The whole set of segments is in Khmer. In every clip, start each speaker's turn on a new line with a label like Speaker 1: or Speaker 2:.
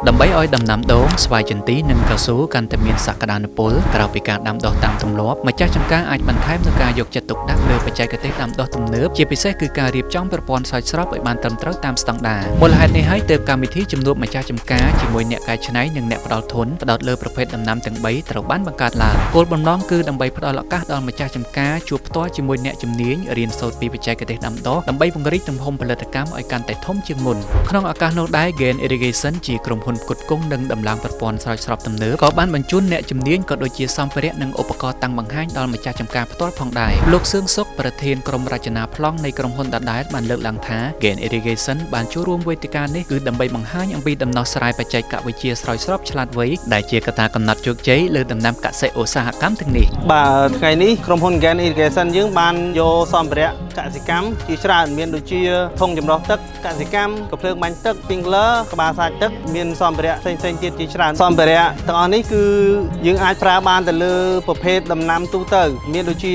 Speaker 1: ដើម្បីឲ្យដំណាំដូងស្វាយចន្ទីនិងកៅស៊ូកាន់តែមានសក្តានុពលក្រៅពីការដាំដុះតាមទម្លាប់ម្ចាស់ចម្ការអាចបន្ថែមនូវការយកចិត្តទុកដាក់លើបច្ចេកទេសដាំដុះទំនើបជាពិសេសគឺការរៀបចំប្រព័ន្ធស្រោចស្រពឲ្យបានត្រឹមត្រូវតាមស្តង់ដារមូលហេតុនេះហើយទើបកម្មវិធីជំនួបម្ចាស់ចម្ការជាមួយអ្នកកែច្នៃនិងអ្នកផ្ដល់ធនផ្ដោតលើប្រភេទដំណាំទាំង3ត្រូវបានបង្កើតឡើងគោលបំណងគឺដើម្បីផ្ដល់ឱកាសដល់ម្ចាស់ចម្ការជួបផ្ទាល់ជាមួយអ្នកជំនាញរៀនសូត្រពីបច្ចេកទេសដាំដុះដើម្បីពង្រីកទំហំផលិតកម្មឲ្យកាន់តែធំជាងមុនក្នុងឱកាសនោះដែរ Gain Irrigation ជាក្រុមហ៊ុនផ្គត់ផ្គង់និងដំឡើងប្រព័ន្ធស្រោចស្រពទំនើបក៏បានបញ្ជូនអ្នកជំនាញក៏ដូចជាសម្ភារៈនិងឧបករណ៍តាំងបង្ហាញដល់ម្ចាស់ចម្ការផ្ទាល់ផងដែរលោកសឿងសុខប្រធានក្រុមរចនាប្លង់នៃក្រុមហ៊ុនដដែលបានលើកឡើងថា Gain Irrigation បានចូលរួមវេទិកានេះគឺដើម្បីបង្ហាញអំពីដំណោះស្រាយបច្ចេកវិទ្យាស្រោចស្រពឆ្លាតវៃដែលជាកត្តាកំណត់ជោគជ័យលើដំណាំកសិឧស្សាហកម្មទាំងនេះ
Speaker 2: បាទថ្ងៃនេះក្រុមហ៊ុន Gain Irrigation យើងបានយកសម្ភារៈកសិកម្មជាច្រើនមានដូចជាធុងចម្រោះទឹកកសិកម្មកាភ្លើងបាញ់ទឹក Sprinkler ក្បាលសាច់ទឹកមានសម្ភារៈផ្សេងៗទៀតជាច្រើនសម្ភារៈទាំងអស់នេះគឺយើងអាចប្រើបានទៅលើប្រភេទដំណាំទូទៅមានដូចជា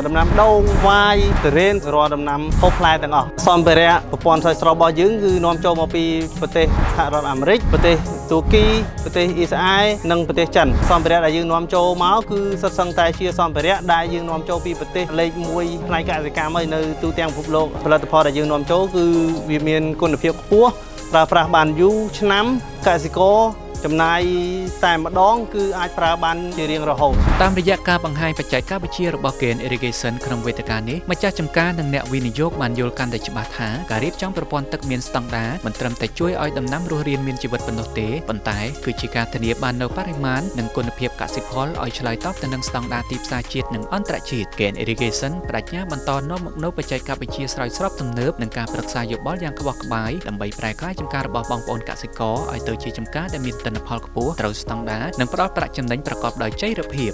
Speaker 2: ដំណាំដូងវាយទុរេនរាល់ដំណាំហូបផ្លែទាំងអស់សម្ភារៈប្រព័ន្ធស្រោចស្រពរបស់យើងគឺនាំចូលមកពីប្រទេសសហរដ្ឋអាមេរិកប្រទេសទូគីប្រទេសអ៊ីស្រាអែលនិងប្រទេសចិនសម្ភារៈដែលយើងនាំចូលមកគឺសុទ្ធសឹងតែជាសម្ភារៈដែលយើងនាំចូលពីប្រទេសលេខ1ផ្នែកកសិកម្មហើយនៅទូទាំងពិភពលោកផលិតផលដែលយើងនាំចូលគឺវាមានគុណភាពខ្ពស់ប្រើប្រាស់បានយូរឆ្នាំកសិករចំណាយតែម្ដងគឺអាចប្រើបានជារៀងរហូត
Speaker 1: តាមរយៈការបង្ហាញបច្ចេកវិទ្យារបស់ Gain Irrigation ក្នុងវេទិកានេះម្ចាស់ចម្ការនិងអ្នកវិនិយោគបានយល់កាន់តែច្បាស់ថាការរៀបចំប្រព័ន្ធទឹកមានស្តង់ដារមិនត្រឹមតែជួយឲ្យដំណាំរស់រានមានជីវិតប៉ុណ្ណោះទេប៉ុន្តែគឺជាការធានាបាននូវបរិមាណនិងគុណភាពកសិផលឲ្យឆ្លើយតបទៅនឹងស្តង់ដារទីផ្សារជាតិនិងអន្តរជាតិ Gain Irrigation បដិញ្ញាបន្តនាំមកនូវបច្ចេកវិទ្យាស្រោចស្រពទំនើបនិងការប្រឹក្សាយោបល់យ៉ាងក្បោះក្បាយដើម្បីប្រែក្លាយចម្ការរបស់បងប្អូនកសិករឲ្យទៅជាចម្ការដែលមានទិន្នផលខ្ពស់ត្រូវស្តង់ដារនិងផ្ដល់ប្រាក់ចំណេញប្រកបដោយចីរភាព